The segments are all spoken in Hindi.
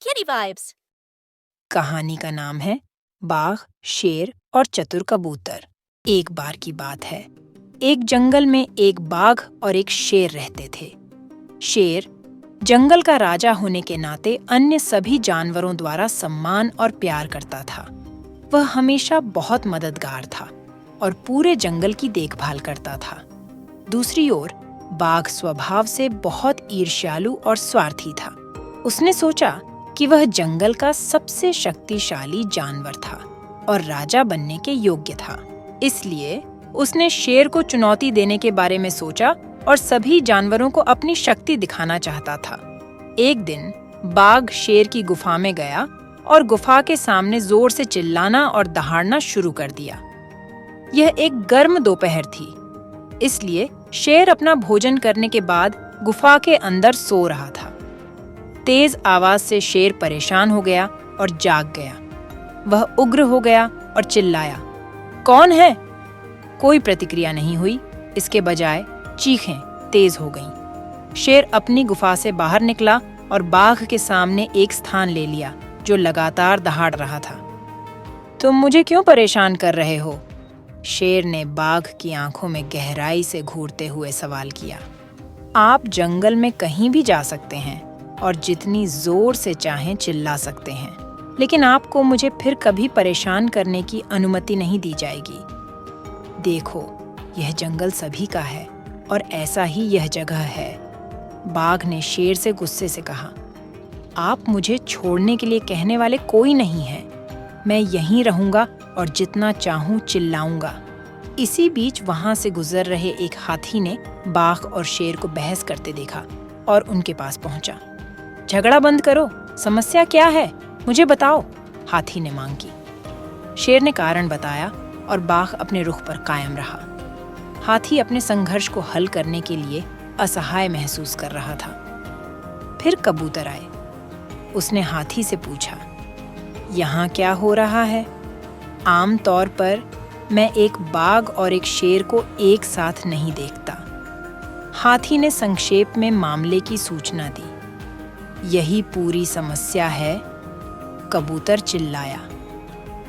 Kitty vibes. कहानी का नाम है बाघ, शेर और चतुर कबूतर। एक बार की बात है, एक जंगल में एक बाघ और एक शेर रहते थे। शेर जंगल का राजा होने के नाते अन्य सभी जानवरों द्वारा सम्मान और प्यार करता था। वह हमेशा बहुत मददगार था और पूरे जंगल की देखभाल करता था। दूसरी ओर बाघ स्वभाव से बहुत ईर्ष्यालु और स्वार्थी था। उसने सोचा कि वह जंगल का सबसे शक्तिशाली जानवर था और राजा बनने के योग्य था। इसलिए उसने शेर को चुनौती देने के बारे में सोचा और सभी जानवरों को अपनी शक्ति दिखाना चाहता था। एक दिन बाघ शेर की गुफा में गया और गुफा के सामने जोर से चिल्लाना और दहाड़ना शुरू कर दिया। यह एक गर्म दोपहर थी, इसलिए शेर अपना भोजन करने के बाद गुफा के अंदर सो रहा था। तेज आवाज से शेर परेशान हो गया और जाग गया। वह उग्र हो गया और चिल्लाया, कौन है? कोई प्रतिक्रिया नहीं हुई, इसके बजाय चीखें तेज हो गईं। शेर अपनी गुफा से बाहर निकला और बाघ के सामने एक स्थान ले लिया जो लगातार दहाड़ रहा था। तुम मुझे क्यों परेशान कर रहे हो? शेर ने बाघ की आंखों में गहराई से घूरते हुए सवाल किया। आप जंगल में कहीं भी जा सकते हैं और जितनी जोर से चाहें चिल्ला सकते हैं, लेकिन आपको मुझे फिर कभी परेशान करने की अनुमति नहीं दी जाएगी। देखो, यह जंगल सभी का है और ऐसा ही यह जगह है। बाघ ने शेर से गुस्से से कहा, आप मुझे छोड़ने के लिए कहने वाले कोई नहीं है। मैं यहीं रहूंगा और जितना चाहूं चिल्लाऊंगा। इसी बीच वहां से गुजर रहे एक हाथी ने बाघ और शेर को बहस करते देखा और उनके पास पहुंचा। झगड़ा बंद करो, समस्या क्या है? मुझे बताओ, हाथी ने मांग की। शेर ने कारण बताया और बाघ अपने रुख पर कायम रहा। हाथी अपने संघर्ष को हल करने के लिए असहाय महसूस कर रहा था। फिर कबूतर आए। उसने हाथी से पूछा, यहाँ क्या हो रहा है? आम तौर पर मैं एक बाघ और एक शेर को एक साथ नहीं देखता। हाथी ने संक्षेप में मामले की सूचना दी। यही पूरी समस्या है, कबूतर चिल्लाया।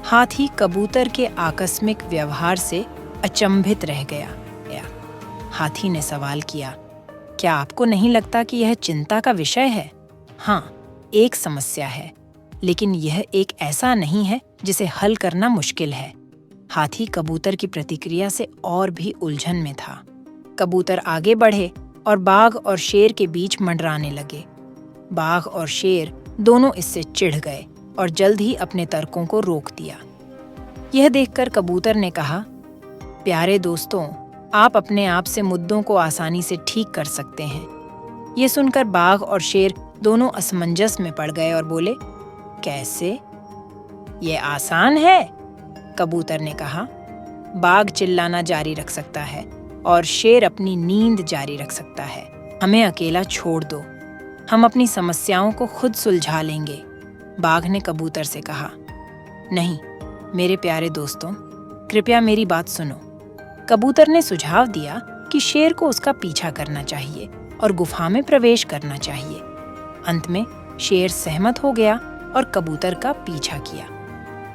हाथी कबूतर के आकस्मिक व्यवहार से अचंभित रह गया। हाथी ने सवाल किया, क्या आपको नहीं लगता कि यह चिंता का विषय है? हाँ, एक समस्या है, लेकिन यह एक ऐसा नहीं है जिसे हल करना मुश्किल है। हाथी कबूतर की प्रतिक्रिया से और भी उलझन में था। कबूतर आगे बढ़े और बाघ और शेर के बीच मंडराने लगे। बाघ और शेर दोनों इससे चिढ़ गए और जल्द ही अपने तर्कों को रोक दिया। यह देखकर कबूतर ने कहा, प्यारे दोस्तों, आप अपने आप से मुद्दों को आसानी से ठीक कर सकते हैं। ये सुनकर बाघ और शेर दोनों असमंजस में पड़ गए और बोले, कैसे? ये आसान है, कबूतर ने कहा। बाघ चिल्लाना जारी रख सकता है और शेर अपनी नींद जारी रख सकता है। हमें अकेला छोड़ दो, हम अपनी समस्याओं को खुद सुलझा लेंगे, बाघ ने कबूतर से कहा। नहीं, मेरे प्यारे दोस्तों, कृपया मेरी बात सुनो। कबूतर ने सुझाव दिया कि शेर को उसका पीछा करना चाहिए और गुफा में प्रवेश करना चाहिए। अंत में शेर सहमत हो गया और कबूतर का पीछा किया।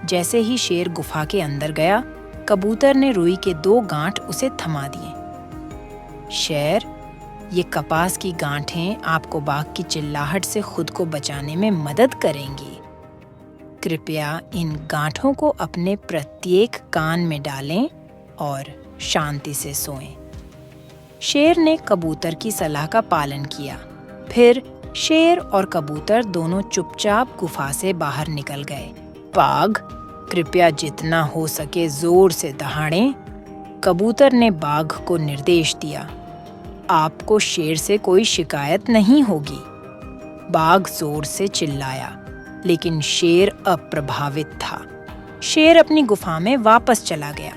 जैसे ही शेर गुफा के अंदर गया, कबूतर ने रुई के 2 गांठ उसे थमा दिए। शेर, ये कपास की गांठें आपको बाघ की चिल्लाहट से खुद को बचाने में मदद करेंगी। कृपया इन गांठों को अपने प्रत्येक कान में डालें और शांति से सोएं। शेर ने कबूतर की सलाह का पालन किया। फिर शेर और कबूतर दोनों चुपचाप गुफा से बाहर निकल गए। बाघ, कृपया जितना हो सके जोर से दहाड़ें, कबूतर ने बाघ को निर्देश दिया। आपको शेर से कोई शिकायत नहीं होगी। बाघ जोर से चिल्लाया, लेकिन शेर अप्रभावित था। शेर अपनी गुफा में वापस चला गया,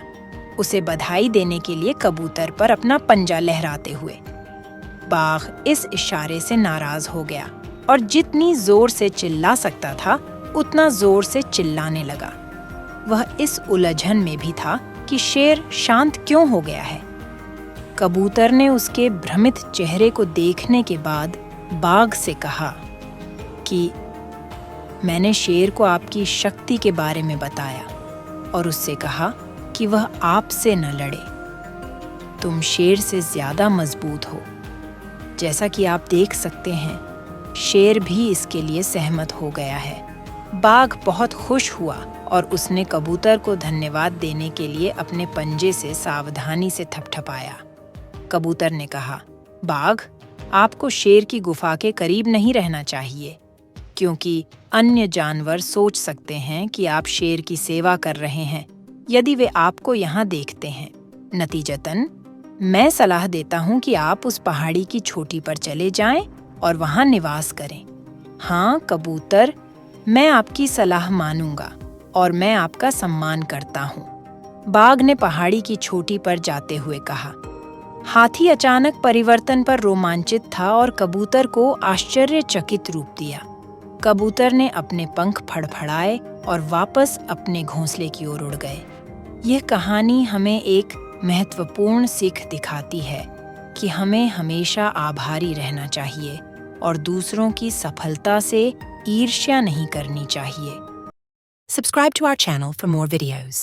उसे बधाई देने के लिए कबूतर पर अपना पंजा लहराते हुए। बाघ इस इशारे से नाराज हो गया और जितनी जोर से चिल्ला सकता था उतना जोर से चिल्लाने लगा। वह इस उलझन में भी था कि शेर शांत क्यों हो गया है। कबूतर ने उसके भ्रमित चेहरे को देखने के बाद बाघ से कहा कि मैंने शेर को आपकी शक्ति के बारे में बताया और उससे कहा कि वह आपसे न लड़े। तुम शेर से ज्यादा मजबूत हो। जैसा कि आप देख सकते हैं, शेर भी इसके लिए सहमत हो गया है। बाघ बहुत खुश हुआ और उसने कबूतर को धन्यवाद देने के लिए अपने पंजे से सावधानी से थपथपाया। कबूतर ने कहा, बाघ, आपको शेर की गुफा के करीब नहीं रहना चाहिए, क्योंकि अन्य जानवर सोच सकते हैं कि आप शेर की सेवा कर रहे हैं यदि वे आपको यहाँ देखते हैं। नतीजतन, मैं सलाह देता हूँ कि आप उस पहाड़ी की चोटी पर चले जाएं और वहाँ निवास करें। हाँ कबूतर, मैं आपकी सलाह मानूंगा और मैं आपका सम्मान करता हूँ, बाघ ने पहाड़ी की चोटी पर जाते हुए कहा। हाथी अचानक परिवर्तन पर रोमांचित था और कबूतर को आश्चर्यचकित रूप दिया। कबूतर ने अपने पंख फड़फड़ाए और वापस अपने घोंसले की ओर उड़ गए। यह कहानी हमें एक महत्वपूर्ण सीख दिखाती है कि हमें हमेशा आभारी रहना चाहिए और दूसरों की सफलता से ईर्ष्या नहीं करनी चाहिए। Subscribe to our channel for more videos.